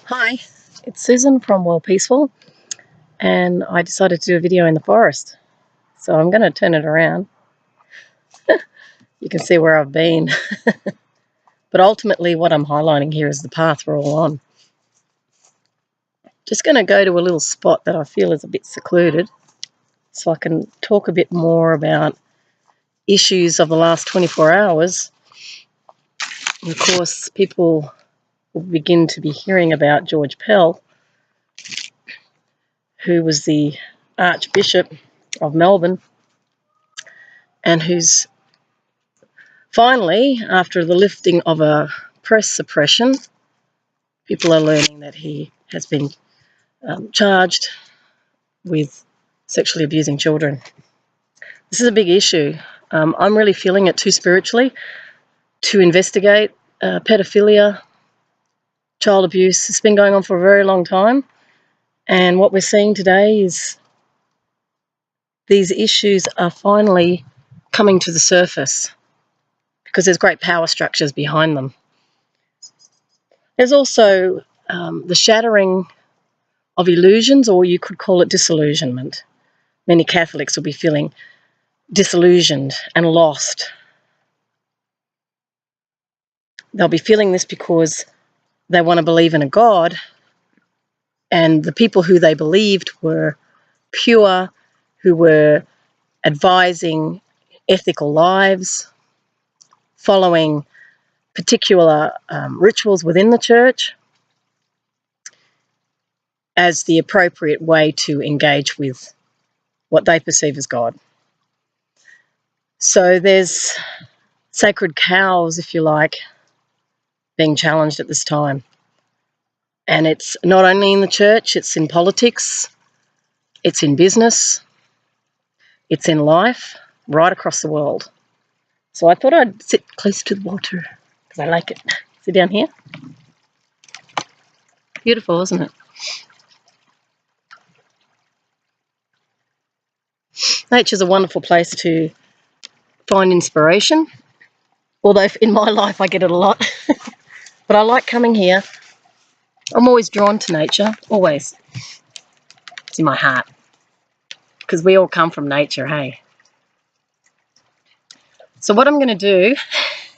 Hi, it's Susan from Worldpeacefull, and I decided to do a video in the forest. So I'm going to turn it around. You can see where I've been. But ultimately what I'm highlighting here is the path we're all on. Just going to go to a little spot that I feel is a bit secluded so I can talk a bit more about issues of the last 24 hours. And of course, people will begin to be hearing about George Pell, who was the Archbishop of Melbourne, and who's finally, after the lifting of a press suppression, people are learning that he has been charged with sexually abusing children. This is a big issue. I'm really feeling it too spiritually to investigate paedophilia, child abuse. It's been going on for a very long time. And what we're seeing today is these issues are finally coming to the surface because there's great power structures behind them. There's also the shattering of illusions, or you could call it disillusionment. Many Catholics will be feeling disillusioned and lost. They'll be feeling this because they want to believe in a God, and the people who they believed were pure, who were advising ethical lives, following particular rituals within the church as the appropriate way to engage with what they perceive as God. So there's sacred cows, if you like, being challenged at this time. And it's not only in the church, it's in politics, it's in business, it's in life, right across the world. So I thought I'd sit close to the water because I like it. Sit down here. Beautiful, isn't it? Nature's a wonderful place to find inspiration, although in my life I get it a lot. But I like coming here. I'm always drawn to nature, always. It's in my heart. Because we all come from nature, hey? So what I'm going to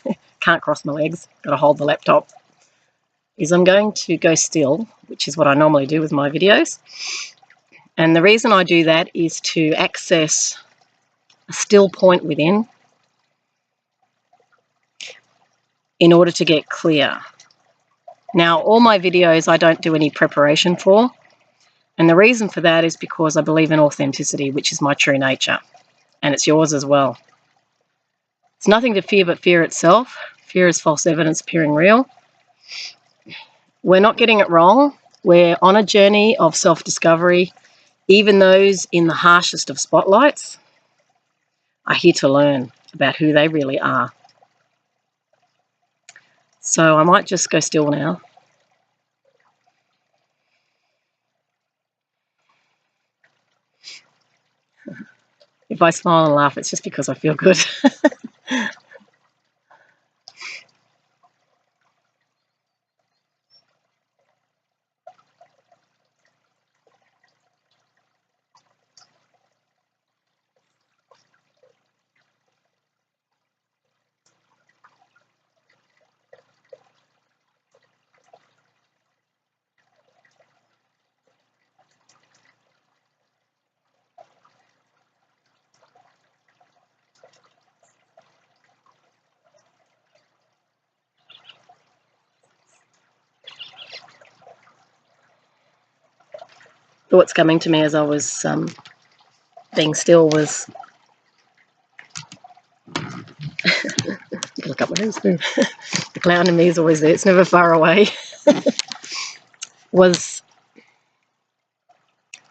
do, can't cross my legs, got to hold the laptop, is I'm going to go still, which is what I normally do with my videos. And the reason I do that is to access a still point within in order to get clear. Now, all my videos I don't do any preparation for, and the reason for that is because I believe in authenticity, which is my true nature, and it's yours as well. It's nothing to fear but fear itself. Fear is false evidence appearing real. We're not getting it wrong. We're on a journey of self-discovery. Even those in the harshest of spotlights are here to learn about who they really are. So I might just go still now. If I smile and laugh, it's just because I feel good. Thoughts coming to me as I was being still was look up my nose. The clown in me is always there, it's never far away. Was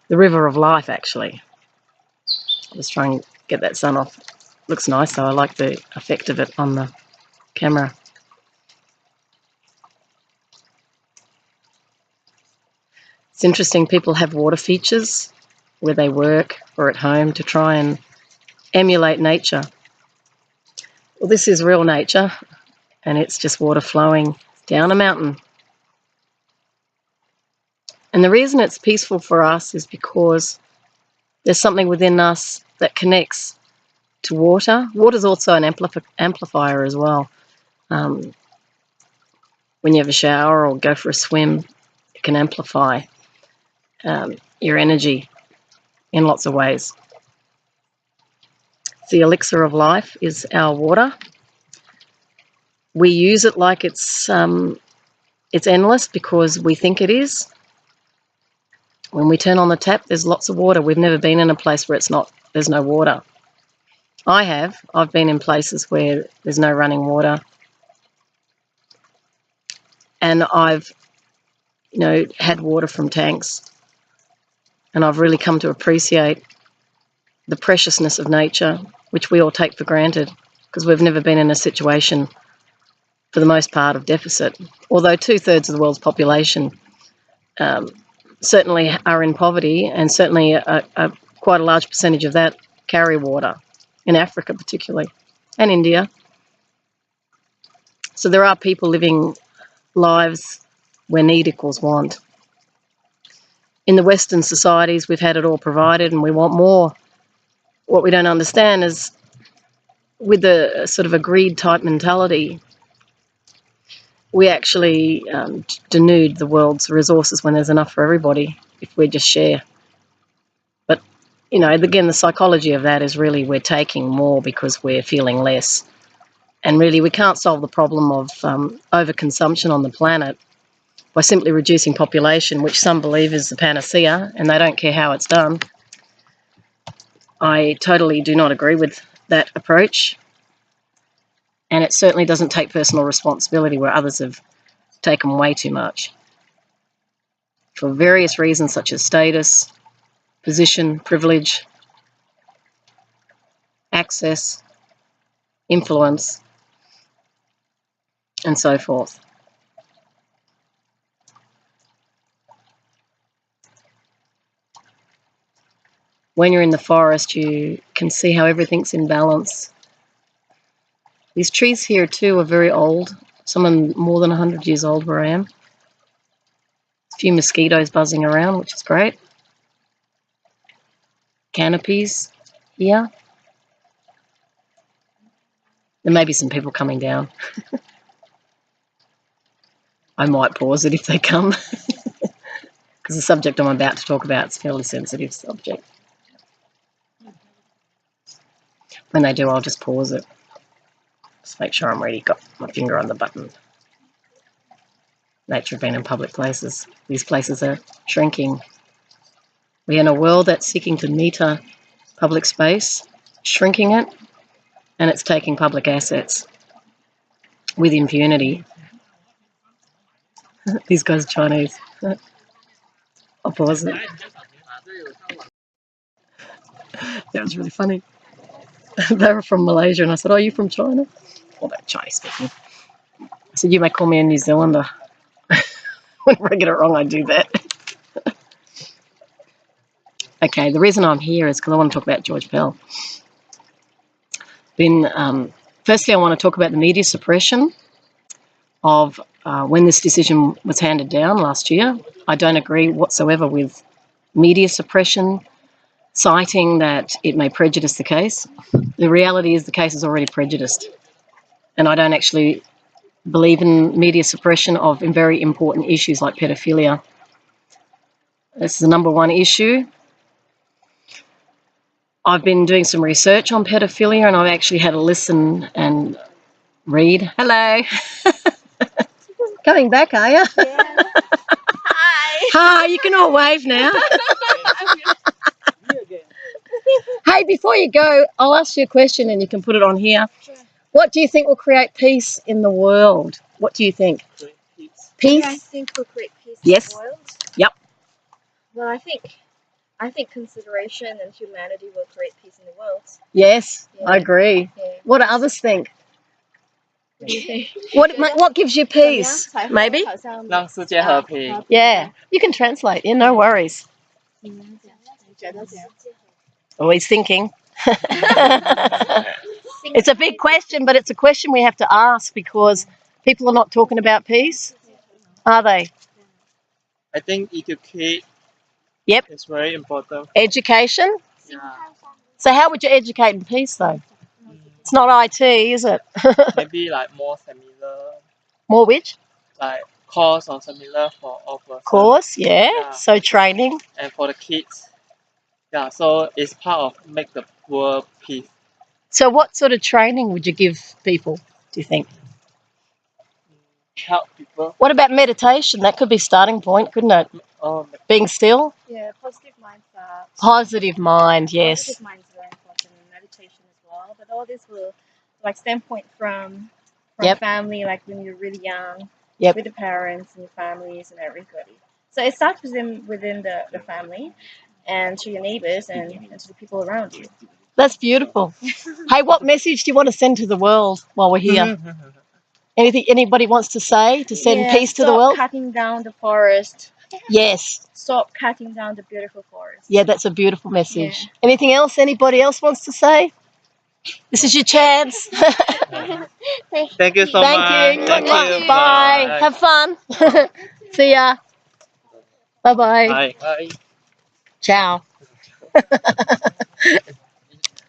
the river of life, actually. I was trying to get that sun off. Looks nice though, I like the effect of it on the camera. It's interesting, people have water features where they work or at home to try and emulate nature. Well, this is real nature, and it's just water flowing down a mountain. And the reason it's peaceful for us is because there's something within us that connects to water. Water's also an amplifier as well. When you have a shower or go for a swim, it can amplify your energy in lots of ways. The elixir of life is our water. We use it like it's endless because we think it is. When we turn on the tap, there's lots of water. We've never been in a place where there's no water. I've been in places where there's no running water. And I've, had water from tanks. And I've really come to appreciate the preciousness of nature, which we all take for granted because we've never been in a situation, for the most part, of deficit. Although 2/3 of the world's population certainly are in poverty, and certainly quite a large percentage of that carry water, in Africa particularly, and India. So there are people living lives where need equals want. In the Western societies, we've had it all provided and we want more. What we don't understand is, with the sort of a greed type mentality, we actually denude the world's resources when there's enough for everybody if we just share. But, again, the psychology of that is really we're taking more because we're feeling less. And really we can't solve the problem of overconsumption on the planet by simply reducing population, which some believe is the panacea, and they don't care how it's done. I totally do not agree with that approach. And it certainly doesn't take personal responsibility where others have taken way too much. For various reasons such as status, position, privilege, access, influence, and so forth. When you're in the forest, you can see how everything's in balance. These trees here too are very old. Some are more than 100 years old where I am. A few mosquitoes buzzing around, which is great. Canopies here. There may be some people coming down. I might pause it if they come, because the subject I'm about to talk about is a fairly sensitive subject. When they do, I'll just pause it. Just make sure I'm ready, got my finger on the button. Nature of being in public places. These places are shrinking. We're in a world that's seeking to meter public space, shrinking it, and it's taking public assets with impunity. These guys are Chinese. I'll pause it. That was really funny. They were from Malaysia, and I said, "Oh, you from China?" Well, they're Chinese speaking. I said, "You may call me a New Zealander." Whenever I get it wrong, I do that. Okay, the reason I'm here is because I want to talk about George Pell. Firstly, I want to talk about the media suppression of when this decision was handed down last year. I don't agree whatsoever with media suppression, citing that it may prejudice the case. The reality is the case is already prejudiced. And I don't actually believe in media suppression of very important issues like paedophilia. This is the number one issue. I've been doing some research on paedophilia, and I've actually had a listen and read. Hello. Coming back, are you? Yeah. Hi. Hi, you can all wave now. Hey, before you go, I'll ask you a question and you can put it on here. Sure. What do you think will create peace in the world? What do you think? Peace? I think we'll create peace Yes. in the world. Yep. Well, I think consideration and humanity will create peace in the world. Yes, Yeah. I agree. Yeah. What do others think? What do you think? What gives you peace? Maybe? 让世界和平。 Yeah, you can translate. Yeah, no worries. Always thinking. It's a big question, but it's a question we have to ask because people are not talking about peace, are they? I think educate Yep. is very important. Education. Yeah. So how would you educate in peace, though? It's not IT, is it? Maybe like more similar, More which? like course or similar for all person. Course, yeah. Yeah. So training. And for the kids. Yeah, so it's part of make the world peace. So what sort of training would you give people, do you think? Help people. What about meditation? That could be a starting point, couldn't it? Being still? Yeah, positive mindset. Positive mind, yes. Positive mind is very important in meditation as well. But all this will, like, standpoint from Yep. family, like when you're really young, Yep. with the parents and your families and everybody. So it starts within the family, and to your neighbors and to the people around you. That's beautiful. Hey, what message do you want to send to the world while we're here? Anything anybody wants to say to send peace to the world? Stop cutting down the forest. Yes. Stop cutting down the beautiful forest. Yeah, that's a beautiful message. Yeah. Anything else anybody else wants to say? This is your chance. Thank you so much. Thank you. Thank you. Bye. Have fun. See ya. Bye-bye. Bye. Bye. Ciao. Is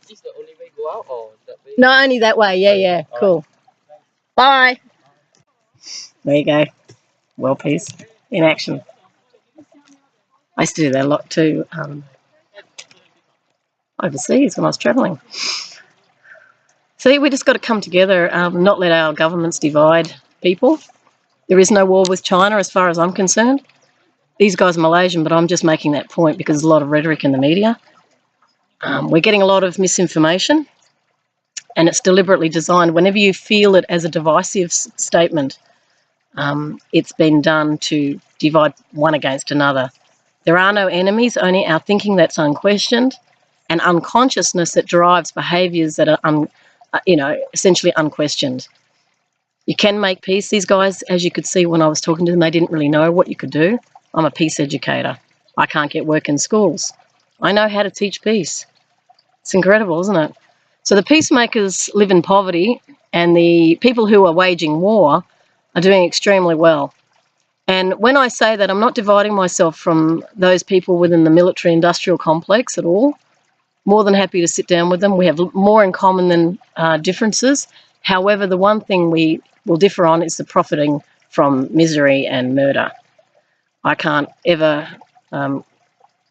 this the only way go out or that way? No, only that way. Yeah. Cool. Bye. There you go. World peace in action. I used to do that a lot too overseas when I was travelling. See, we just got to come together, not let our governments divide people. There is no war with China as far as I'm concerned. These guys are Malaysian, but I'm just making that point because there's a lot of rhetoric in the media. We're getting a lot of misinformation, and it's deliberately designed. Whenever you feel it as a divisive statement, it's been done to divide one against another. There are no enemies, only our thinking that's unquestioned and unconsciousness that drives behaviours that are, essentially unquestioned. You can make peace. These guys, as you could see when I was talking to them, they didn't really know what you could do. I'm a peace educator. I can't get work in schools. I know how to teach peace. It's incredible, isn't it? So the peacemakers live in poverty, and the people who are waging war are doing extremely well. And when I say that, I'm not dividing myself from those people within the military-industrial complex at all. More than happy to sit down with them. We have more in common than differences. However, the one thing we will differ on is the profiting from misery and murder. I can't ever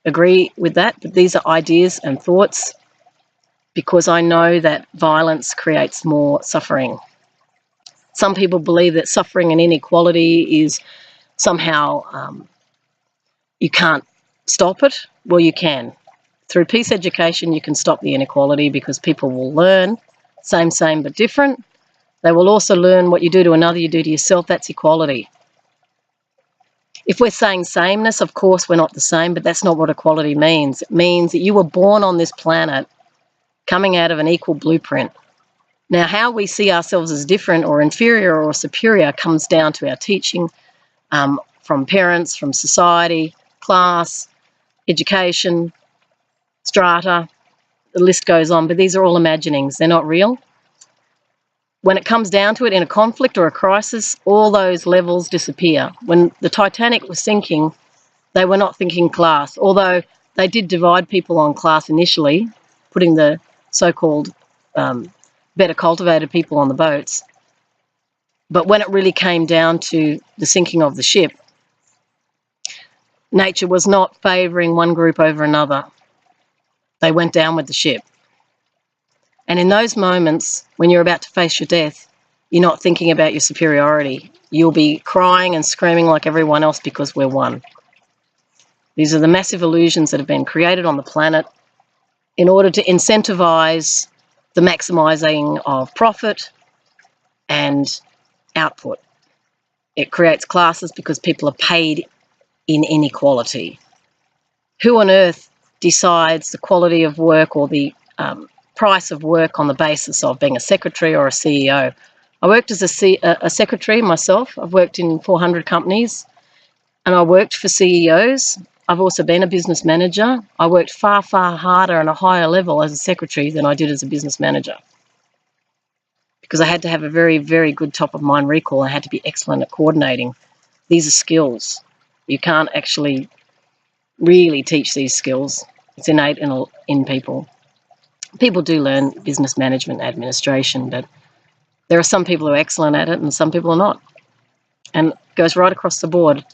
agree with that, but these are ideas and thoughts because I know that violence creates more suffering. Some people believe that suffering and inequality is somehow you can't stop it. Well, you can. Through peace education, you can stop the inequality because people will learn, same but different. They will also learn what you do to another, you do to yourself. That's equality. If we're saying sameness, of course we're not the same, but that's not what equality means. It means that you were born on this planet coming out of an equal blueprint. Now, how we see ourselves as different or inferior or superior comes down to our teaching from parents, from society, class, education, strata, the list goes on, but these are all imaginings. They're not real. When it comes down to it, in a conflict or a crisis, all those levels disappear. When the Titanic was sinking, they were not thinking class, although they did divide people on class initially, putting the so-called better cultivated people on the boats. But when it really came down to the sinking of the ship, nature was not favouring one group over another. They went down with the ship. And in those moments, when you're about to face your death, you're not thinking about your superiority. You'll be crying and screaming like everyone else because we're one. These are the massive illusions that have been created on the planet in order to incentivise the maximising of profit and output. It creates classes because people are paid in inequality. Who on earth decides the quality of work or the price of work on the basis of being a secretary or a CEO? I worked as a secretary myself. I've worked in 400 companies and I worked for CEOs. I've also been a business manager. I worked far harder and a higher level as a secretary than I did as a business manager because I had to have a very good top of mind recall. I had to be excellent at coordinating. These are skills. You can't actually really teach these skills. It's innate in people. People do learn business management, administration, but there are some people who are excellent at it and some people are not. And it goes right across the board.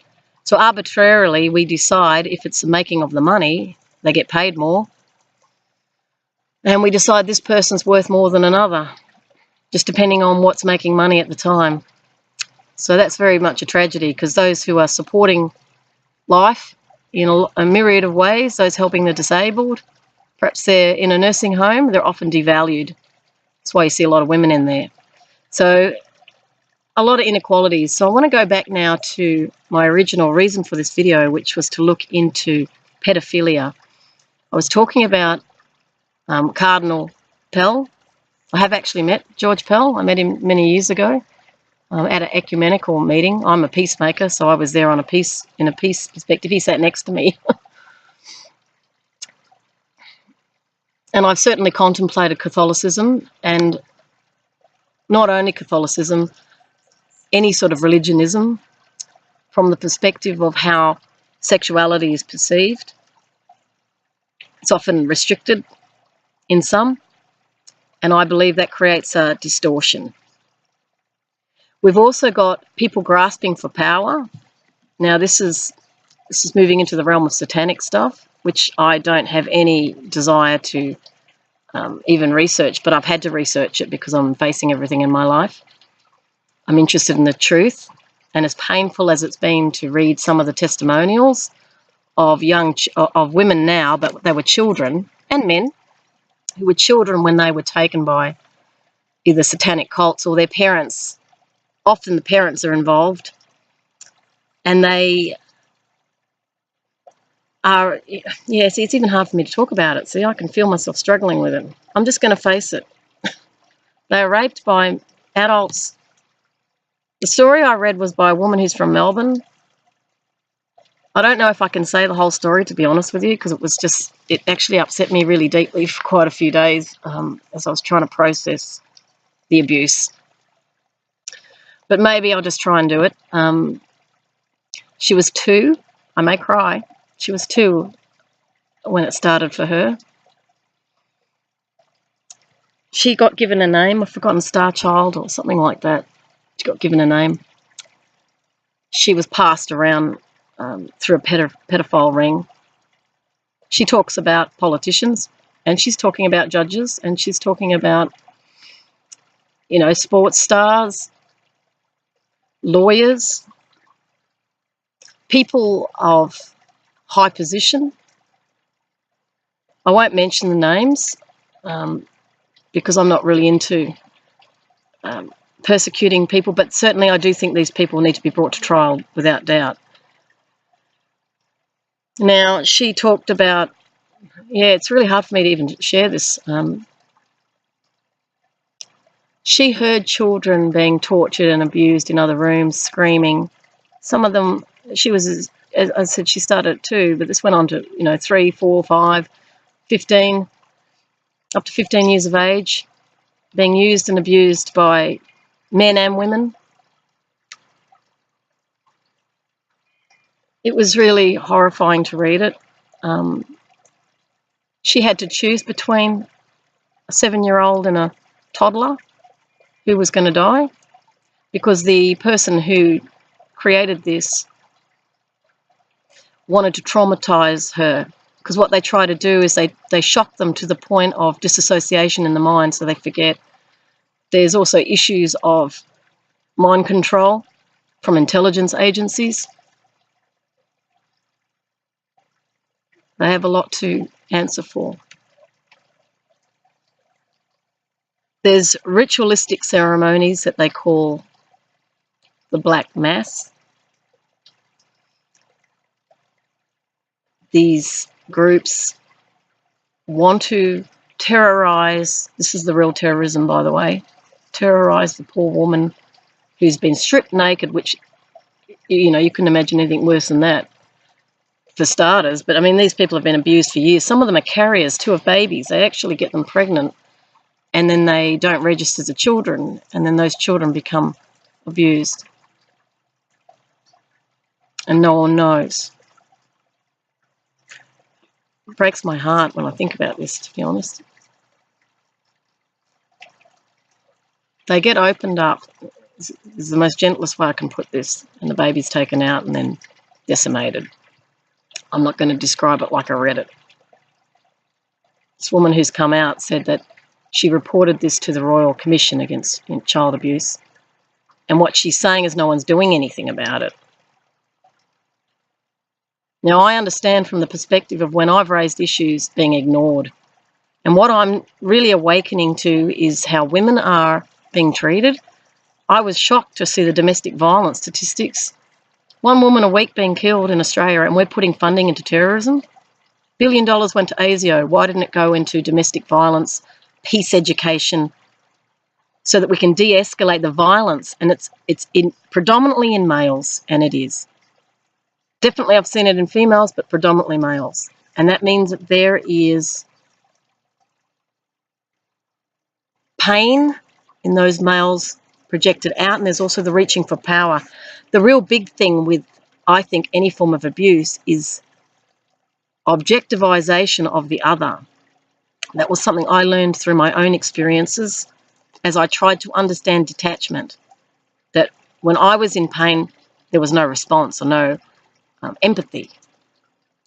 So arbitrarily, we decide if it's the making of the money, they get paid more. And we decide this person's worth more than another, just depending on what's making money at the time. So that's very much a tragedy, because those who are supporting life in a myriad of ways, those helping the disabled, perhaps they're in a nursing home, they're often devalued. That's why you see a lot of women in there. So a lot of inequalities. So I want to go back now to my original reason for this video, which was to look into paedophilia. I was talking about Cardinal Pell. I have actually met George Pell. I met him many years ago at an ecumenical meeting. I'm a peacemaker, so I was there in a peace perspective. He sat next to me. And I've certainly contemplated Catholicism, and not only Catholicism, any sort of religionism, from the perspective of how sexuality is perceived. It's often restricted in some, and I believe that creates a distortion. We've also got people grasping for power. Now this is moving into the realm of satanic stuff, which I don't have any desire to even research, but I've had to research it because I'm facing everything in my life. I'm interested in the truth, and as painful as it's been to read some of the testimonials of women now, but they were children, and men who were children when they were taken by either satanic cults or their parents. Often the parents are involved, and they are, yeah, see, it's even hard for me to talk about it. See, I can feel myself struggling with it. I'm just going to face it. They are raped by adults. The story I read was by a woman who's from Melbourne. I don't know if I can say the whole story, to be honest with you, because it actually upset me really deeply for quite a few days as I was trying to process the abuse. But maybe I'll just try and do it. She was 2. I may cry. She was 2 when it started for her. She got given a name. I've forgotten, Star Child or something like that. She got given a name. She was passed around through a pedophile ring. She talks about politicians, and she's talking about judges, and she's talking about, sports stars, lawyers, people of high position. I won't mention the names because I'm not really into persecuting people, but certainly I do think these people need to be brought to trial without doubt. Now, she talked about, it's really hard for me to even share this. She heard children being tortured and abused in other rooms, screaming. Some of them, as I said, she started at 2, but this went on to, 3, 4, 5, 15, up to 15 years of age, being used and abused by men and women. It was really horrifying to read it. She had to choose between a 7-year-old and a toddler who was going to die, because the person who created this wanted to traumatize her, because what they try to do is they shock them to the point of disassociation in the mind, so they forget. There's also issues of mind control from intelligence agencies. They have a lot to answer for. There's ritualistic ceremonies that they call the Black Mass. These groups want to terrorize, this is the real terrorism, by the way, terrorize the poor woman who's been stripped naked, which, you couldn't imagine anything worse than that, for starters. But I mean, these people have been abused for years. Some of them are carriers too of babies. They actually get them pregnant, and then they don't register the children, and then those children become abused. and no one knows. It breaks my heart when I think about this, to be honest. They get opened up. This is the most gentlest way I can put this. And the baby's taken out and then decimated. I'm not going to describe it like I read it. This woman who's come out said that she reported this to the Royal Commission against Child Abuse. And what she's saying is no one's doing anything about it. Now, I understand from the perspective of when I've raised issues being ignored. And what I'm really awakening to is how women are being treated. I was shocked to see the domestic violence statistics. 1 woman a week being killed in Australia, and we're putting funding into terrorism. $1 billion went to ASIO. Why didn't it go into domestic violence, peace education, so that we can de-escalate the violence? And it's predominantly in males, and it is. Definitely I've seen it in females, but predominantly males. And that means that there is pain in those males projected out, and there's also the reaching for power. The real big thing with, I think, any form of abuse is objectivization of the other. That was something I learned through my own experiences as I tried to understand detachment, that when I was in pain, there was no response or no empathy.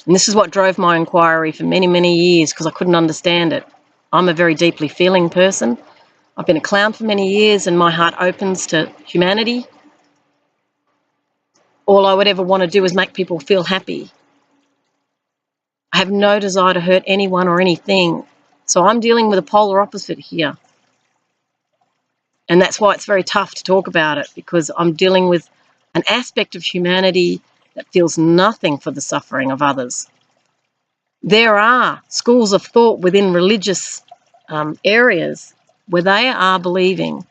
And this is what drove my inquiry for many, many years, because I couldn't understand it. I'm a very deeply feeling person. I've been a clown for many years, and my heart opens to humanity. All I would ever want to do is make people feel happy. I have no desire to hurt anyone or anything. So I'm dealing with a polar opposite here. And that's why it's very tough to talk about it, because I'm dealing with an aspect of humanity that feels nothing for the suffering of others. There are schools of thought within religious areas where they are believing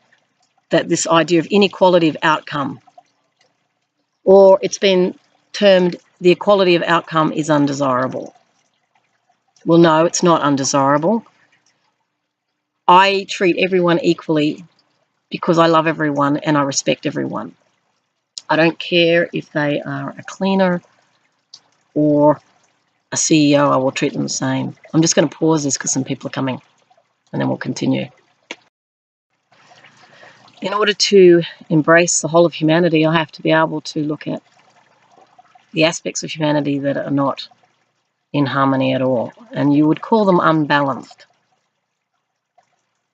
that this idea of inequality of outcome, or it's been termed the equality of outcome is undesirable. Well, no, it's not undesirable. I treat everyone equally because I love everyone and I respect everyone. I don't care if they are a cleaner or a CEO, I will treat them the same. I'm just going to pause this because some people are coming, and then we'll continue. In order to embrace the whole of humanity, I have to be able to look at the aspects of humanity that are not in harmony at all, and you would call them unbalanced.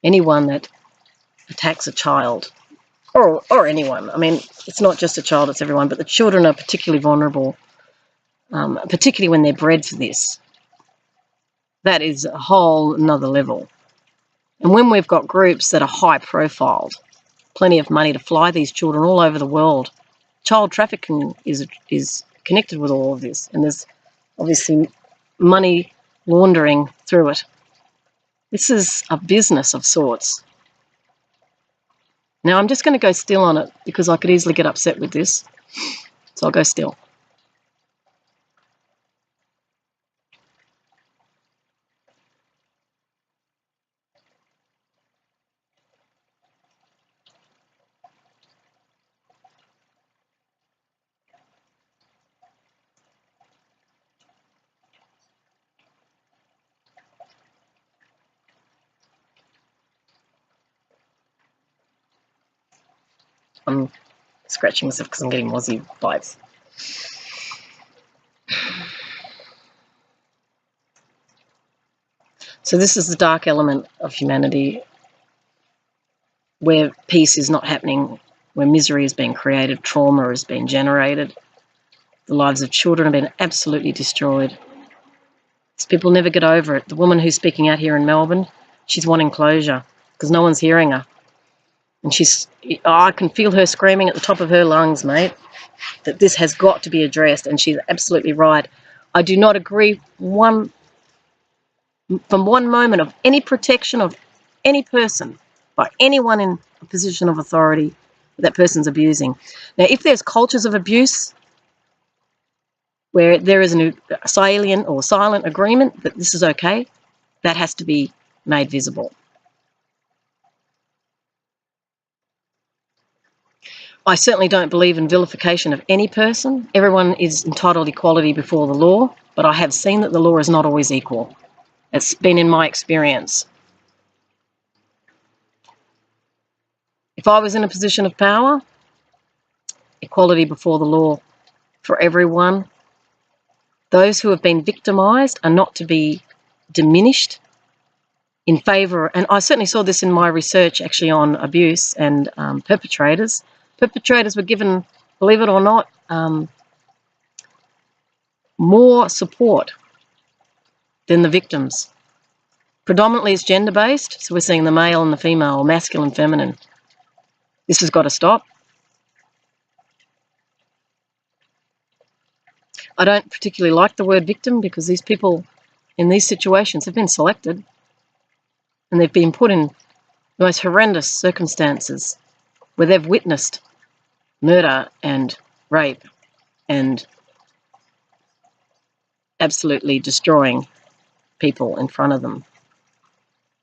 Anyone that attacks a child, or anyone, I mean, it's not just a child, it's everyone, but the children are particularly vulnerable, particularly when they're bred for this. That is a whole another level. And when we've got groups that are high profiled, plenty of money to fly these children all over the world, child trafficking is connected with all of this, and there's obviously money laundering through it. This is a business of sorts. Now I'm just going to go still on it because I could easily get upset with this, so I'll go still. I'm scratching myself because I'm getting mozzie vibes. So this is the dark element of humanity, where peace is not happening, where misery is being created, trauma is being generated, the lives of children have been absolutely destroyed. These people never get over it. The woman who's speaking out here in Melbourne, she's wanting closure because no one's hearing her. And I can feel her screaming at the top of her lungs, mate, that this has got to be addressed, and she's absolutely right. I do not agree from one moment of any protection of any person by anyone in a position of authority that person's abusing. Now, if there's cultures of abuse where there is a silent or silent agreement that this is okay, that has to be made visible. I certainly don't believe in vilification of any person. Everyone is entitled to equality before the law, but I have seen that the law is not always equal. It's been in my experience. If I was in a position of power, equality before the law for everyone. Those who have been victimised are not to be diminished in favour, and I certainly saw this in my research actually on abuse and perpetrators. Perpetrators were given, believe it or not, more support than the victims. Predominantly it's gender-based, so we're seeing the male and the female, or masculine, feminine. This has got to stop. I don't particularly like the word victim because these people in these situations have been selected and they've been put in the most horrendous circumstances where they've witnessed murder and rape and absolutely destroying people in front of them.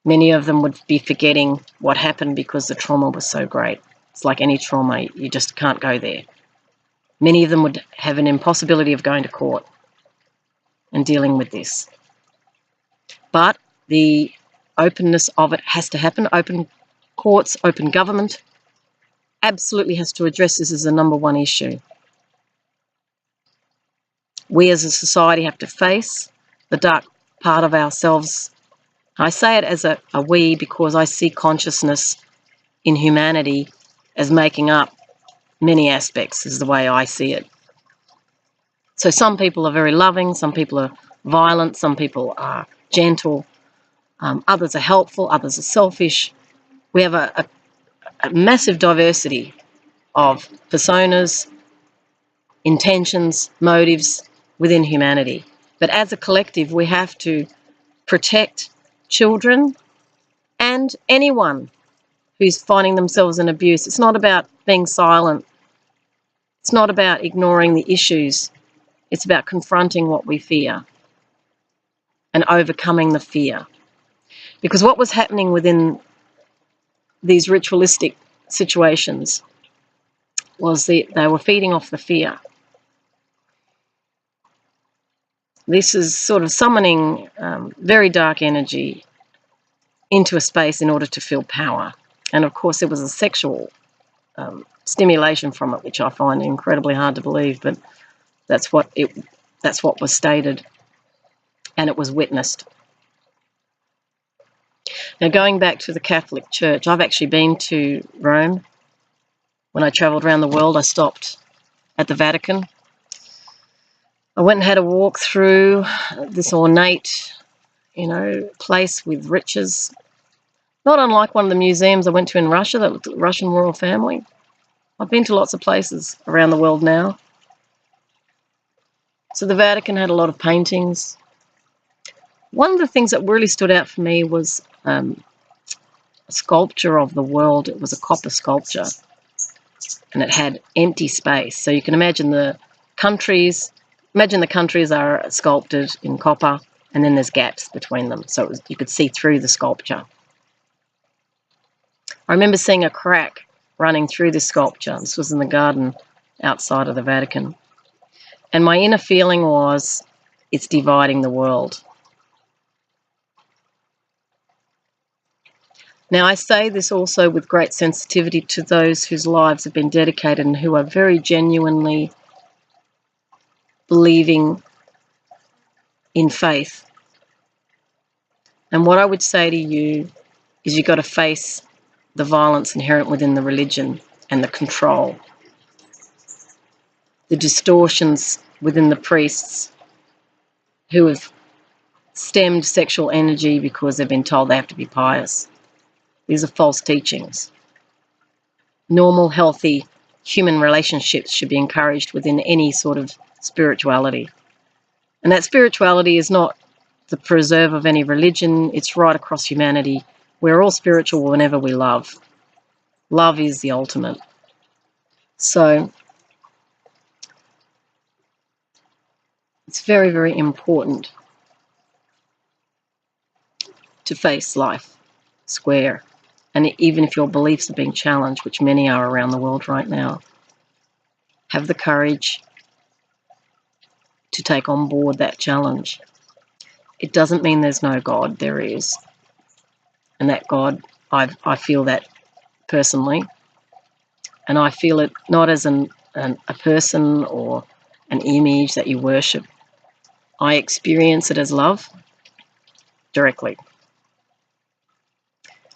Many of them would be forgetting what happened because the trauma was so great. It's like any trauma, you just can't go there. Many of them would have an impossibility of going to court and dealing with this. But the openness of it has to happen. Open courts, open government absolutely has to address this as the number one issue. We as a society have to face the dark part of ourselves. I say it as a we because I see consciousness in humanity as making up many aspects, is the way I see it. So some people are very loving, some people are violent, some people are gentle, others are helpful, others are selfish. We have a massive diversity of personas, intentions, motives within humanity. But as a collective, we have to protect children and anyone who's finding themselves in abuse. It's not about being silent. It's not about ignoring the issues. It's about confronting what we fear and overcoming the fear. Because what was happening within these ritualistic situations was they were feeding off the fear. This is sort of summoning very dark energy into a space in order to feel power. And of course there was a sexual stimulation from it, which I find incredibly hard to believe, but that's what was stated and it was witnessed. Now going back to the Catholic Church, I've actually been to Rome. When I travelled around the world, I stopped at the Vatican. I went and had a walk through this ornate, place with riches. Not unlike one of the museums I went to in Russia, the Russian royal family. I've been to lots of places around the world now. So the Vatican had a lot of paintings. One of the things that really stood out for me was a sculpture of the world. It was a copper sculpture and it had empty space. So you can imagine the countries are sculpted in copper and then there's gaps between them. So you could see through the sculpture. I remember seeing a crack running through this sculpture. This was in the garden outside of the Vatican. And my inner feeling was, it's dividing the world. Now I say this also with great sensitivity to those whose lives have been dedicated and who are very genuinely believing in faith. And what I would say to you is you've got to face the violence inherent within the religion and the control, the distortions within the priests who have stemmed sexual energy because they've been told they have to be pious. These are false teachings. Normal, healthy human relationships should be encouraged within any sort of spirituality. And that spirituality is not the preserve of any religion. It's right across humanity. We're all spiritual whenever we love. Love is the ultimate. So it's very, very important to face life square. And even if your beliefs are being challenged, which many are around the world right now, have the courage to take on board that challenge. It doesn't mean there's no God. There is. And that God, I feel that personally. And I feel it not as a person or an image that you worship. I experience it as love directly.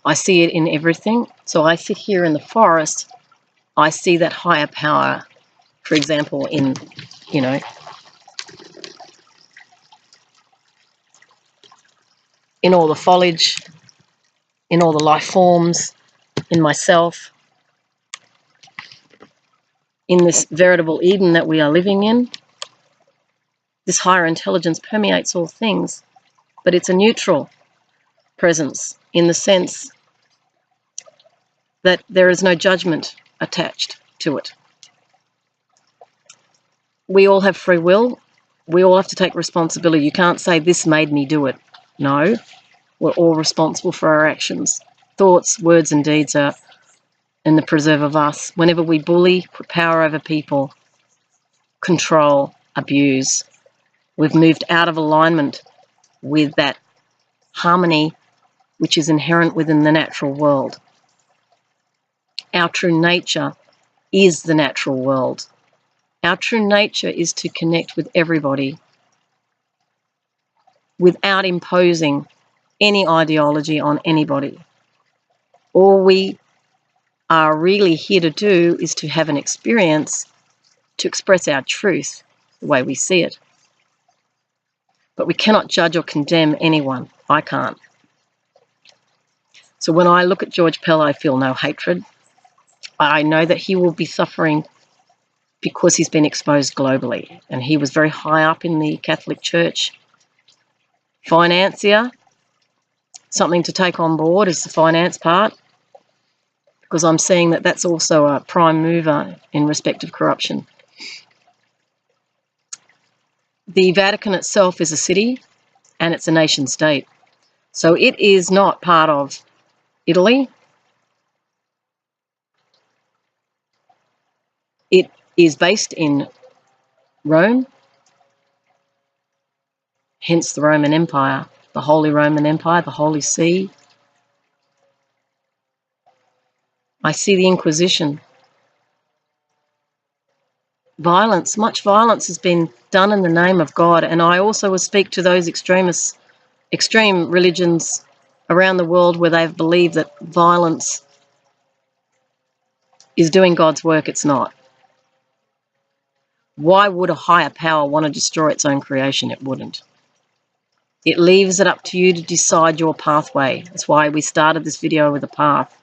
I see it in everything. So I sit here in the forest, I see that higher power, for example, in, in all the foliage, in all the life forms, in myself, in this veritable Eden that we are living in. This higher intelligence permeates all things, but it's a neutral presence in the sense that there is no judgment attached to it. We all have free will. We all have to take responsibility. You can't say, this made me do it. No, we're all responsible for our actions. Thoughts, words and deeds are in the preserve of us. Whenever we bully, put power over people, control, abuse, we've moved out of alignment with that harmony which is inherent within the natural world. Our true nature is the natural world. Our true nature is to connect with everybody without imposing any ideology on anybody. All we are really here to do is to have an experience, to express our truth the way we see it. But we cannot judge or condemn anyone. I can't. So when I look at George Pell, I feel no hatred. I know that he will be suffering because he's been exposed globally. And he was very high up in the Catholic Church. Financier, something to take on board is the finance part, because I'm seeing that that's also a prime mover in respect of corruption. The Vatican itself is a city and it's a nation state. So it is not part of Italy. It is based in Rome, hence the Roman Empire, the Holy Roman Empire, the Holy See. I see the Inquisition. Violence, much violence has been done in the name of God, and I also will speak to those extreme religions around the world where they've believed that violence is doing God's work. It's not. Why would a higher power want to destroy its own creation? It wouldn't. It leaves it up to you to decide your pathway. That's why we started this video with a path.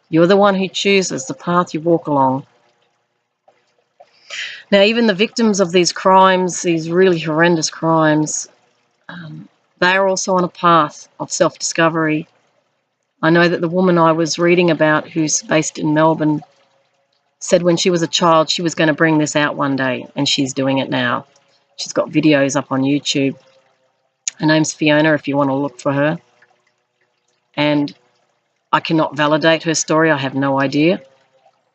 You're the one who chooses the path you walk along. Now, even the victims of these crimes, these really horrendous crimes, they are also on a path of self-discovery. I know that the woman I was reading about, who's based in Melbourne, said when she was a child she was going to bring this out one day, and she's doing it now. She's got videos up on YouTube. Her name's Fiona, if you want to look for her. And I cannot validate her story. I have no idea.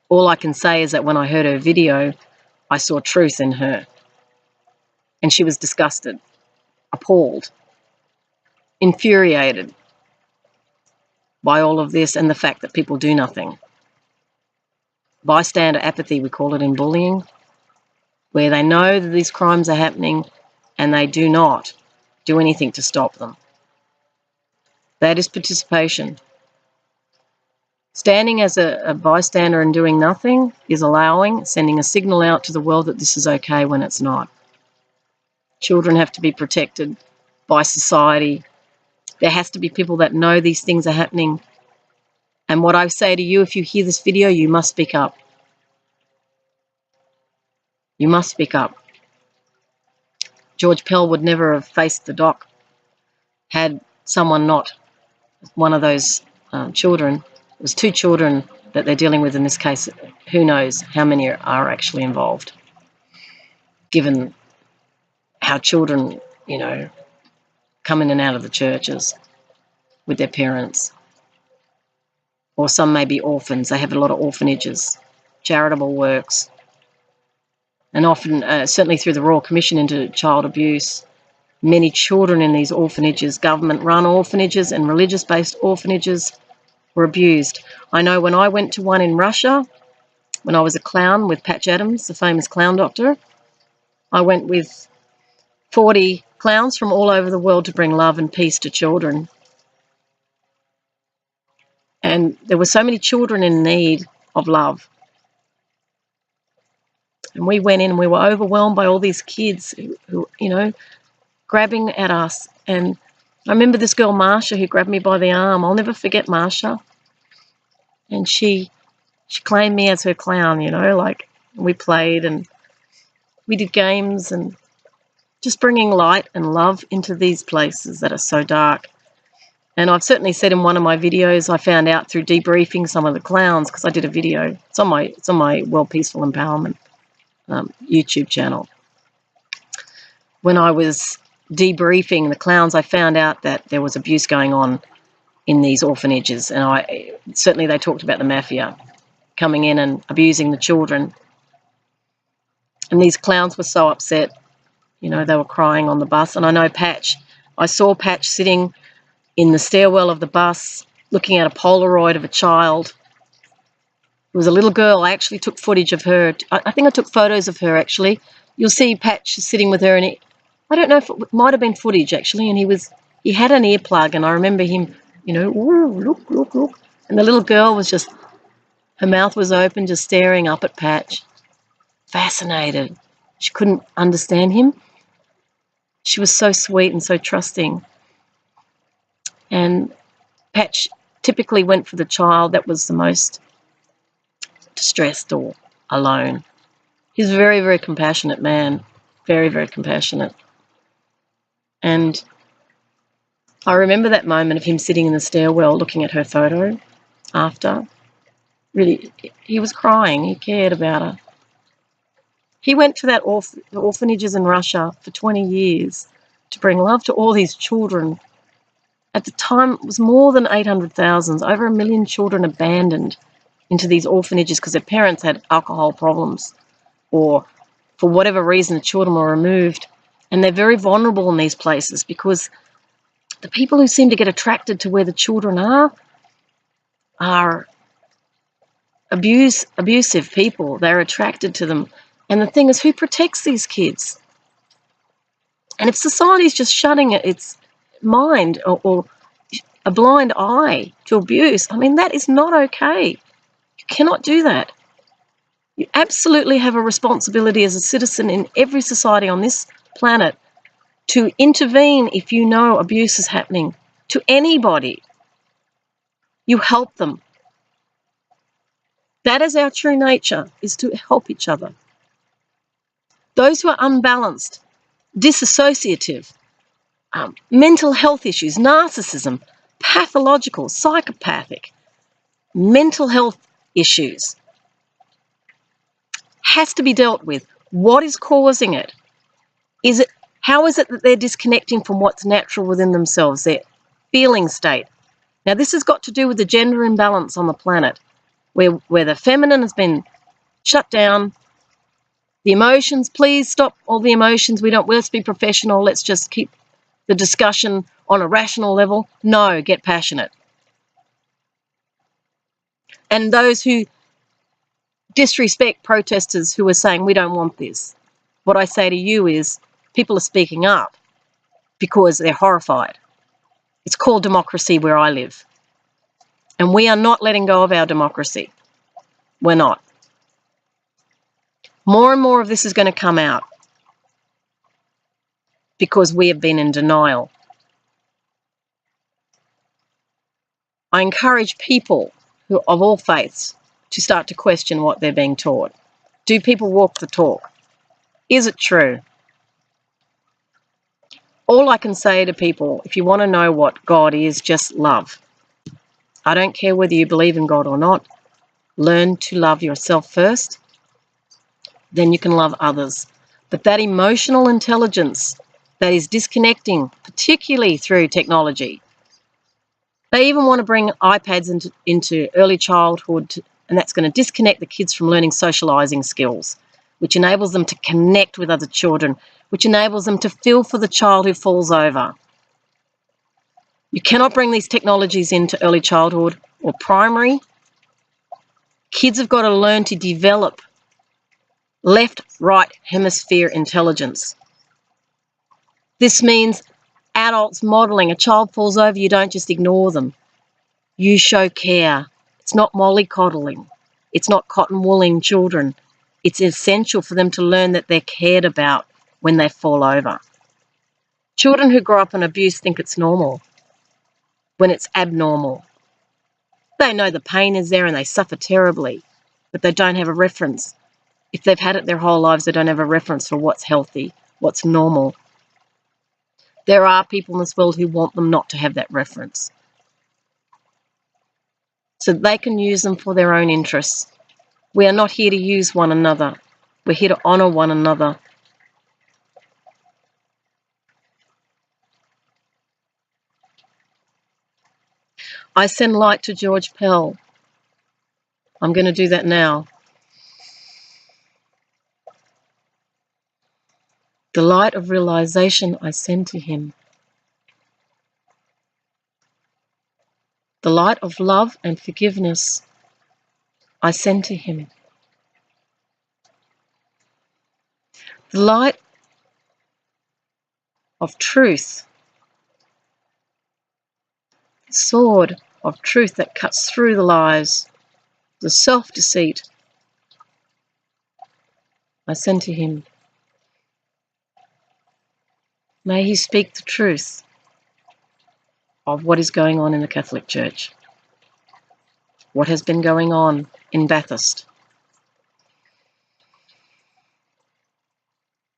All I can say is that when I heard her video, I saw truth in her. And she was disgusted, appalled, infuriated by all of this and the fact that people do nothing. Bystander apathy, we call it in bullying, where they know that these crimes are happening and they do not do anything to stop them. That is participation. Standing as a bystander and doing nothing is sending a signal out to the world that this is okay when it's not. Children have to be protected by society. There has to be people that know these things are happening. And what I say to you, if you hear this video, you must speak up. You must speak up. George Pell would never have faced the dock had someone not, one of those children. It was 2 children that they're dealing with in this case. Who knows how many are actually involved, given how children, come in and out of the churches with their parents. Or some may be orphans. They have a lot of orphanages, charitable works. and often, certainly through the Royal Commission into Child Abuse, many children in these orphanages, government-run orphanages and religious-based orphanages, were abused. I know when I went to one in Russia, when I was a clown with Patch Adams, the famous clown doctor, I went with 40 clowns from all over the world to bring love and peace to children. And there were so many children in need of love. And we went in and we were overwhelmed by all these kids who you know, grabbing at us. And I remember this girl, Marsha, who grabbed me by the arm. I'll never forget Marsha. And she claimed me as her clown, you know, like we played and we did games and just bringing light and love into these places that are so dark. And I've certainly said in one of my videos, I found out through debriefing some of the clowns, because I did a video. It's on my Worldpeacefull Empowerment YouTube channel. When I was debriefing the clowns, I found out that there was abuse going on in these orphanages, and certainly they talked about the mafia coming in and abusing the children. And these clowns were so upset, you know, they were crying on the bus. And I know Patch, I saw Patch sitting in the stairwell of the bus looking at a Polaroid of a child. It was a little girl. I actually took footage of her. I think I took photos of her, actually. You'll see Patch sitting with her, and I don't know if it might have been footage, actually, and he had an earplug, and I remember him, you know, ooh, look, look, look. And the little girl was just, her mouth was open, just staring up at Patch, fascinated. She couldn't understand him. She was so sweet and so trusting. And Patch typically went for the child that was the most distressed or alone. He's a very, very compassionate man, very, very compassionate. And I remember that moment of him sitting in the stairwell looking at her photo after. Really, he was crying. He cared about her. He went to that orphanages in Russia for 20 years to bring love to all these children. At the time, it was more than 800,000, over 1 million children abandoned into these orphanages because their parents had alcohol problems, or for whatever reason the children were removed. And they're very vulnerable in these places because the people who seem to get attracted to where the children are abusive people. They're attracted to them. And the thing is, who protects these kids? And if society's just shutting its mind or a blind eye to abuse, I mean, that is not okay. You cannot do that. You absolutely have a responsibility as a citizen in every society on this planet to intervene if you know abuse is happening to anybody. You help them. That is our true nature, is to help each other. Those who are unbalanced, disassociative, mental health issues, narcissism, pathological, psychopathic, mental health issues, has to be dealt with. What is causing it? How is it that they're disconnecting from what's natural within themselves, their feeling state? Now, this has got to do with the gender imbalance on the planet, where the feminine has been shut down. The emotions, please stop all the emotions. Let's be professional. Let's just keep the discussion on a rational level. No, get passionate. And those who disrespect protesters who are saying, we don't want this, what I say to you is, people are speaking up because they're horrified. It's called democracy where I live. And we are not letting go of our democracy. We're not. More and more of this is going to come out because we have been in denial. I encourage people of all faiths to start to question what they're being taught. Do people walk the talk? Is it true? All I can say to people, if you want to know what God is, just love. I don't care whether you believe in God or not. Learn to love yourself first. Then you can love others. But that emotional intelligence that is disconnecting, particularly through technology. They even want to bring iPads into early childhood, and that's going to disconnect the kids from learning socializing skills. which enables them to connect with other children, which enables them to feel for the child who falls over. You cannot bring these technologies into early childhood or primary. Kids have got to learn to develop left-right hemisphere intelligence. This means adults modelling. A child falls over, you don't just ignore them. You show care. It's not mollycoddling. It's not cotton-wooling children. It's essential for them to learn that they're cared about when they fall over. Children who grow up in abuse think it's normal when it's abnormal. They know the pain is there and they suffer terribly, but they don't have a reference. If they've had it their whole lives, they don't have a reference for what's healthy, what's normal. There are people in this world who want them not to have that reference, so they can use them for their own interests. We are not here to use one another. We're here to honour one another. I send light to George Pell. I'm going to do that now. The light of realisation I send to him. The light of love and forgiveness I send to him. The light of truth, the sword of truth that cuts through the lies, the self-deceit, I send to him. May he speak the truth of what is going on in the Catholic Church, what has been going on in Bathurst.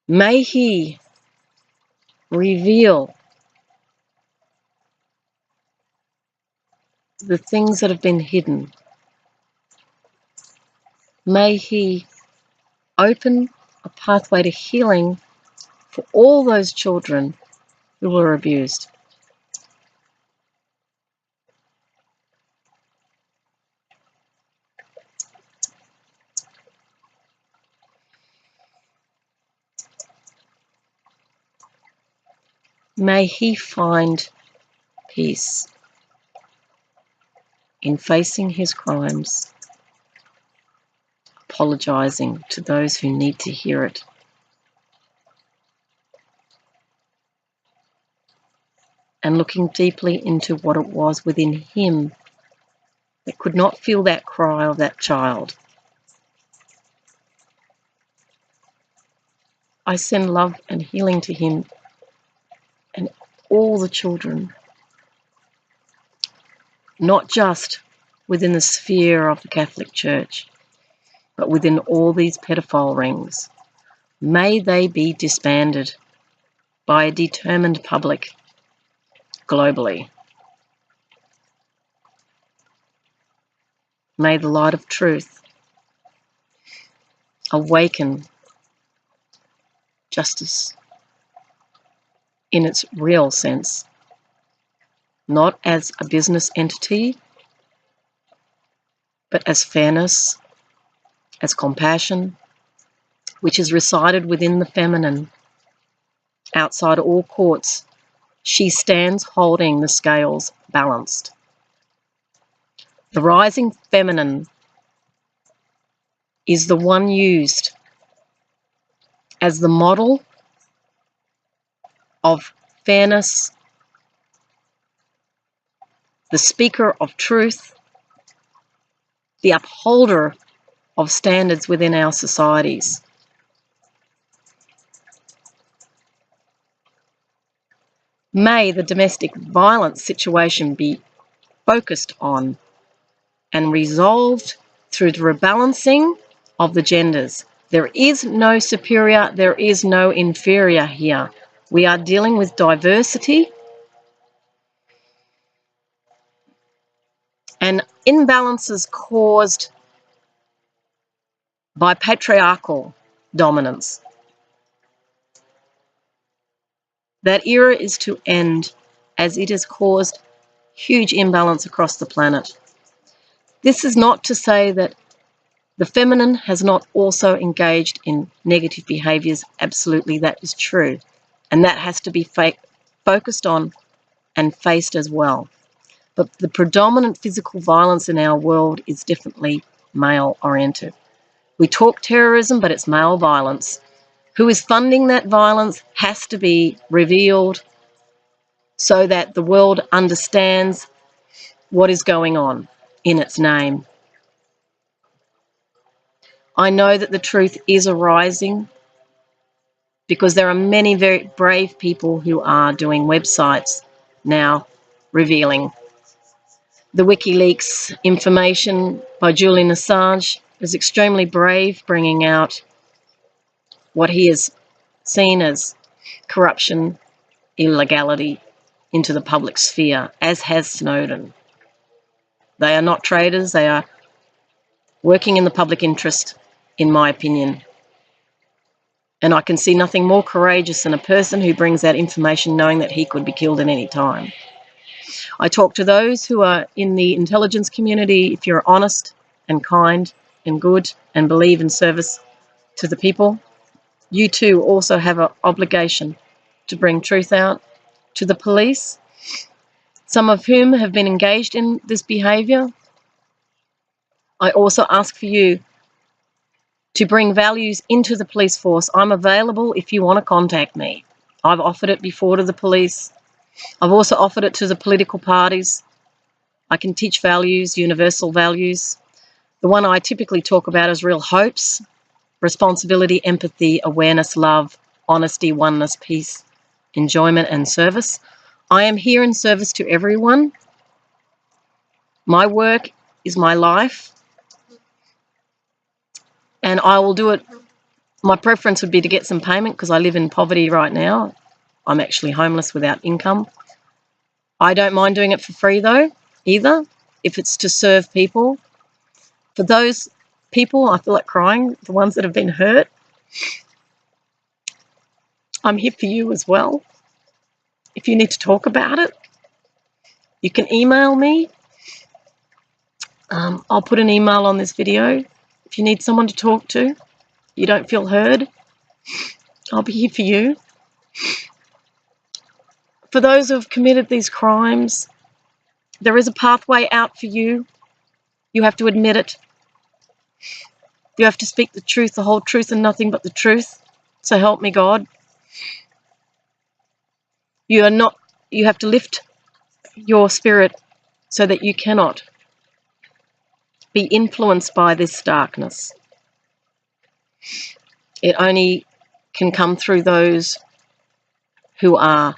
May he reveal the things that have been hidden. May he open a pathway to healing for all those children who were abused. May he find peace in facing his crimes, apologising to those who need to hear it, and looking deeply into what it was within him that could not feel that cry of that child. I send love and healing to him and all the children, not just within the sphere of the Catholic Church, but within all these pedophile rings. May they be disbanded by a determined public globally. May the light of truth awaken justice in its real sense, not as a business entity, but as fairness, as compassion, which is resided within the feminine. Outside all courts, she stands holding the scales balanced. The rising feminine is the one used as the model of fairness, the speaker of truth, the upholder of standards within our societies. May the domestic violence situation be focused on and resolved through the rebalancing of the genders. There is no superior, there is no inferior here. We are dealing with diversity and imbalances caused by patriarchal dominance. That era is to end, as it has caused huge imbalance across the planet. This is not to say that The feminine has not also engaged in negative behaviours. Absolutely, that is true. And that has to be focused on and faced as well. But the predominant physical violence in our world is definitely male-oriented. We talk terrorism, but it's male violence. Who is funding that violence has to be revealed so that the world understands what is going on in its name. I know that the truth is arising because there are many very brave people who are doing websites now revealing. The WikiLeaks information by Julian Assange is extremely brave, bringing out what he has seen as corruption, illegality into the public sphere, as has Snowden. They are not traitors, they are working in the public interest, in my opinion. And I can see nothing more courageous than a person who brings that information knowing that he could be killed at any time. I talk to those who are in the intelligence community. If you're honest and kind and good and believe in service to the people, you too also have an obligation to bring truth out to the police, some of whom have been engaged in this behaviour. I also ask for you to bring values into the police force. I'm available if you want to contact me. I've offered it before to the police. I've also offered it to the political parties. I can teach values, universal values. The one I typically talk about is real hopes: responsibility, empathy, awareness, love, honesty, oneness, peace, enjoyment, and service. I am here in service to everyone. My work is my life, and I will do it. My preference would be to get some payment because I live in poverty right now. I'm actually homeless without income. I don't mind doing it for free though, either, if it's to serve people. For those people, I feel like crying, the ones that have been hurt, I'm here for you as well. If you need to talk about it, you can email me. I'll put an email on this video. If you need someone to talk to, you don't feel heard, I'll be here for you. For those who have committed these crimes, there is a pathway out for you. You have to admit it. You have to speak the truth, the whole truth, and nothing but the truth. So help me God. You have to lift your spirit so that you cannot be influenced by this darkness. It only can come through those who are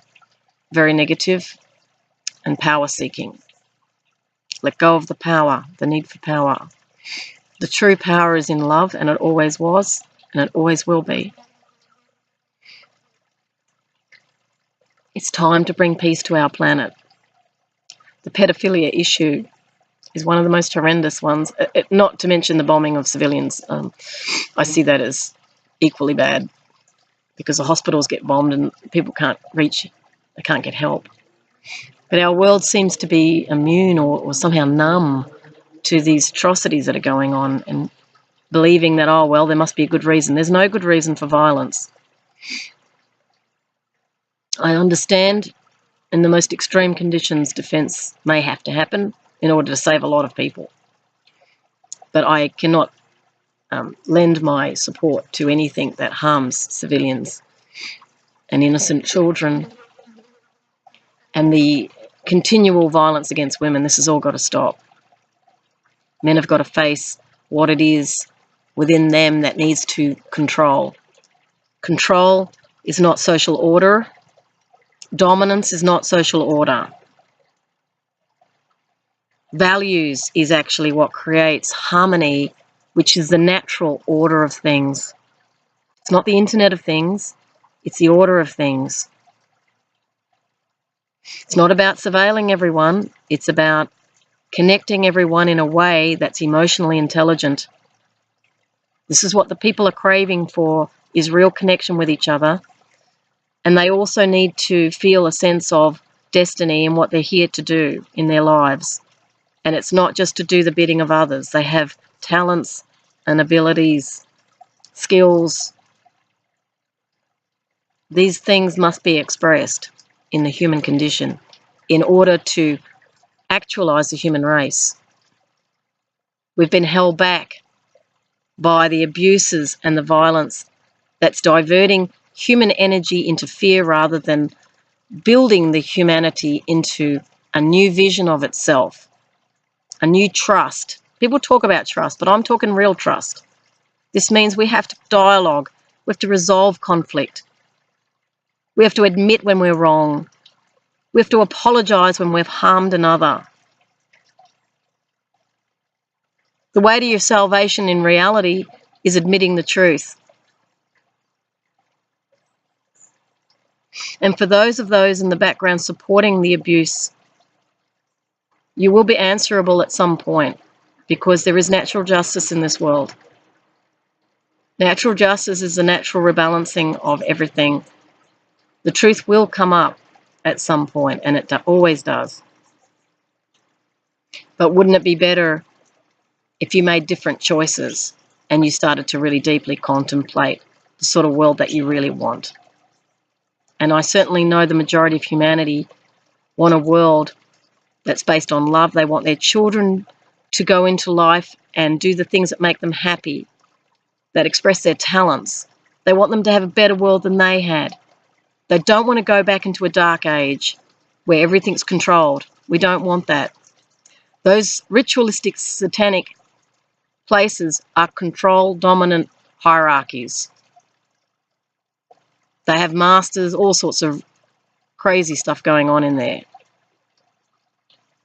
very negative and power-seeking. Let go of the power, the need for power. The true power is in love, and it always was, and it always will be. It's time to bring peace to our planet. The paedophilia issue is one of the most horrendous ones, not to mention the bombing of civilians. I see that as equally bad because the hospitals get bombed and people can't reach, they can't get help. But our world seems to be immune or somehow numb to these atrocities that are going on and believing that, oh, well, there must be a good reason. There's no good reason for violence. I understand in the most extreme conditions, defence may have to happen in order to save a lot of people. But I cannot lend my support to anything that harms civilians and innocent children. And the continual violence against women, this has all got to stop. Men have got to face what it is within them that needs to control. Control is not social order. Dominance is not social order. Values is actually what creates harmony, which is the natural order of things. It's not the Internet of Things, it's the order of things. It's not about surveilling everyone, it's about connecting everyone in a way that's emotionally intelligent. This is what the people are craving for, is real connection with each other. And they also need to feel a sense of destiny and what they're here to do in their lives. And it's not just to do the bidding of others. They have talents and abilities, skills. These things must be expressed in the human condition in order to actualize the human race. We've been held back by the abuses and the violence that's diverting human energy into fear rather than building the humanity into a new vision of itself, a new trust. People talk about trust, but I'm talking real trust. This means we have to dialogue, we have to resolve conflict, we have to admit when we're wrong, we have to apologize when we've harmed another. The way to your salvation in reality is admitting the truth. And for those in the background supporting the abuse, you will be answerable at some point because there is natural justice in this world. Natural justice is the natural rebalancing of everything. The truth will come up at some point, and it always does. But wouldn't it be better if you made different choices and you started to really deeply contemplate the sort of world that you really want? And I certainly know the majority of humanity want a world that's based on love. They want their children to go into life and do the things that make them happy, that express their talents. They want them to have a better world than they had. They don't want to go back into a dark age where everything's controlled. We don't want that. Those ritualistic, satanic places are control dominant hierarchies. They have masters, all sorts of crazy stuff going on in there.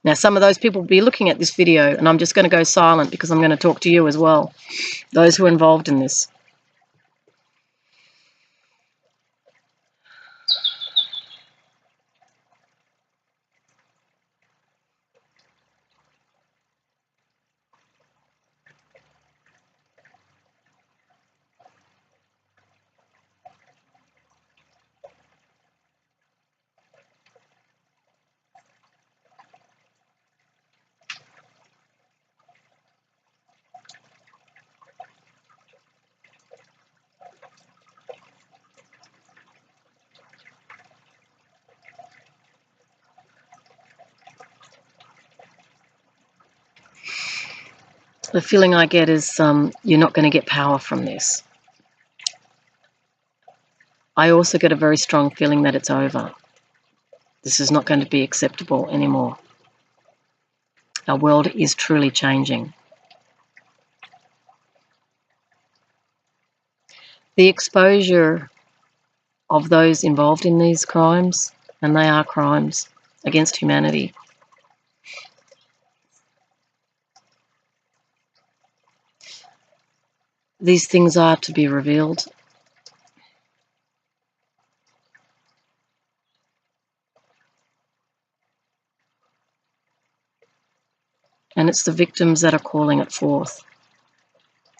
Now, some of those people will be looking at this video, and I'm just going to go silent because I'm going to talk to you as well, those who are involved in this. The feeling I get is you're not going to get power from this. I also get a very strong feeling that it's over. This is not going to be acceptable anymore. Our world is truly changing. The exposure of those involved in these crimes, and they are crimes against humanity, these things are to be revealed. And it's the victims that are calling it forth.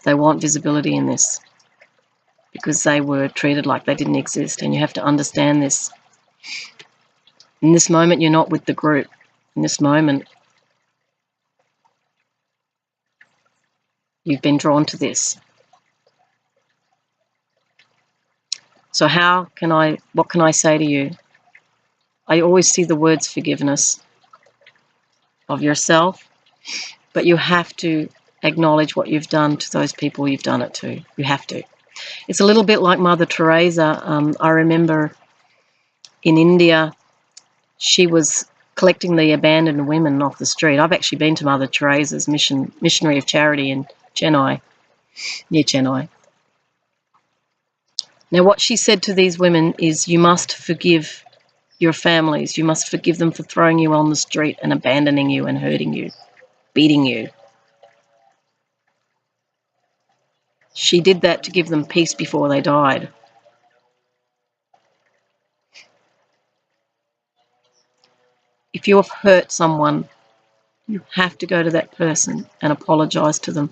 They want visibility in this because they were treated like they didn't exist, and you have to understand this. In this moment, you're not with the group. In this moment, you've been drawn to this. So what can I say to you? I always see the words forgiveness of yourself, but you have to acknowledge what you've done to those people you've done it to. You have to. It's a little bit like Mother Teresa. I remember in India, she was collecting the abandoned women off the street. I've actually been to Mother Teresa's missionary of charity in Chennai, near Chennai. Now, what she said to these women is, you must forgive your families. You must forgive them for throwing you on the street and abandoning you and hurting you, beating you. She did that to give them peace before they died. If you have hurt someone, you have to go to that person and apologize to them.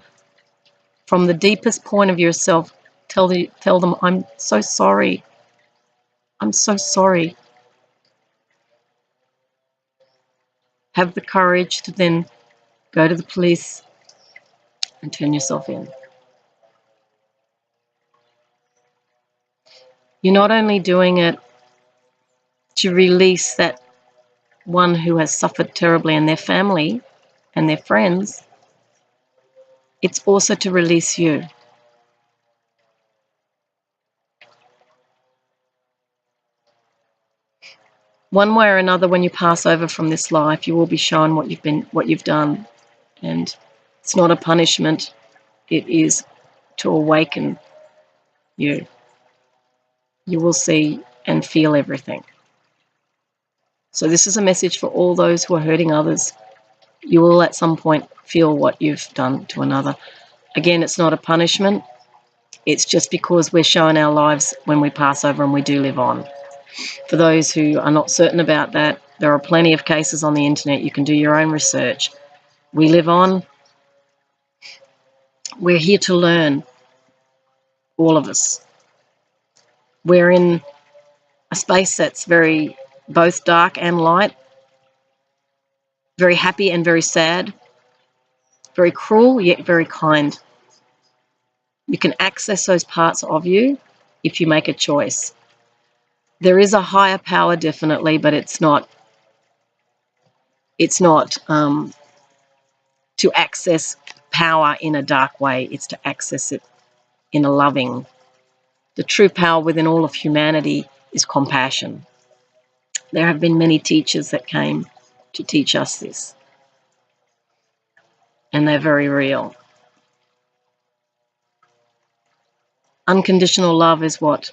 From the deepest point of yourself, tell them, I'm so sorry. I'm so sorry. Have the courage to then go to the police and turn yourself in. You're not only doing it to release that one who has suffered terribly and their family and their friends, it's also to release you. One way or another, when you pass over from this life, you will be shown what you've done. And it's not a punishment, it is to awaken you. You will see and feel everything. So this is a message for all those who are hurting others. You will at some point feel what you've done to another. Again, it's not a punishment. It's just because we're shown our lives when we pass over and we do live on. For those who are not certain about that, there are plenty of cases on the internet. You can do your own research. We live on. We're here to learn, all of us. We're in a space that's very both dark and light, very happy and very sad, very cruel yet very kind. You can access those parts of you if you make a choice. There is a higher power, definitely, but it's not to access power in a dark way. It's to access it in a loving. The true power within all of humanity is compassion. There have been many teachers that came to teach us this, and they're very real. Unconditional love is what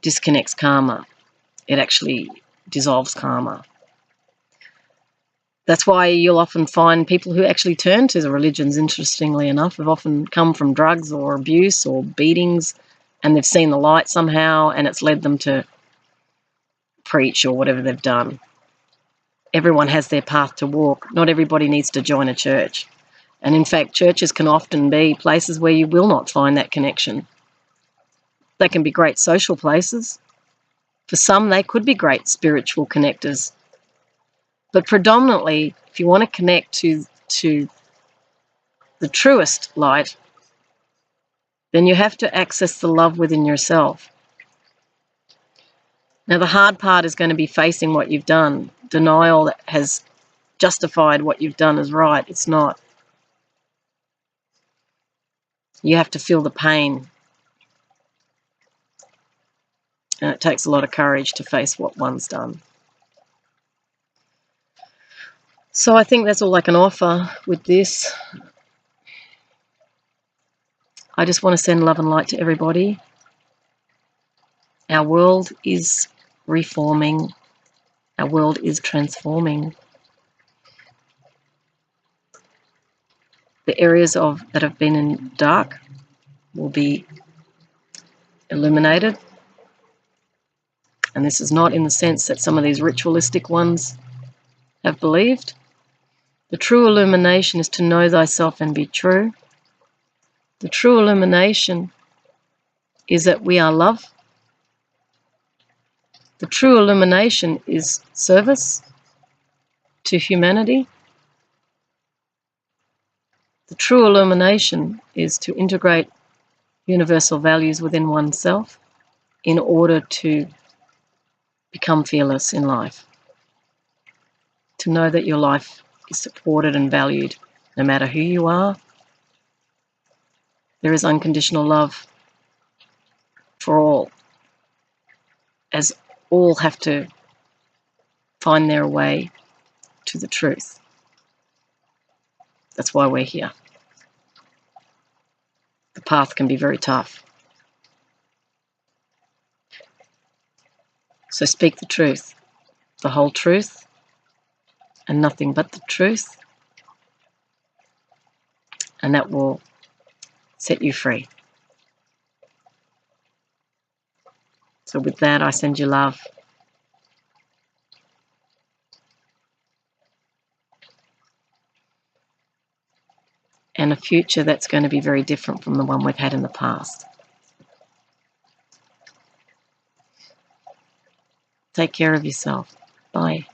disconnects karma. It actually dissolves karma. That's why you'll often find people who actually turn to the religions, interestingly enough, have often come from drugs or abuse or beatings, and they've seen the light somehow, and it's led them to preach or whatever they've done. Everyone has their path to walk. Not everybody needs to join a church. And in fact, churches can often be places where you will not find that connection. They can be great social places. For some, they could be great spiritual connectors. But predominantly, if you want to connect to the truest light, then you have to access the love within yourself. Now, the hard part is going to be facing what you've done. Denial has justified what you've done as right. It's not. You have to feel the pain. And it takes a lot of courage to face what one's done. So I think that's all I can offer with this. I just want to send love and light to everybody. Our world is reforming. Our world is transforming. The areas that have been in dark will be illuminated. And this is not in the sense that some of these ritualistic ones have believed. The true illumination is to know thyself and be true. The true illumination is that we are love. The true illumination is service to humanity. The true illumination is to integrate universal values within oneself in order to become fearless in life. To know that your life is supported and valued no matter who you are. There is unconditional love for all, as all have to find their way to the truth. That's why we're here. The path can be very tough. So speak the truth, the whole truth, and nothing but the truth, and that will set you free. So with that, I send you love. And a future that's going to be very different from the one we've had in the past. Take care of yourself. Bye.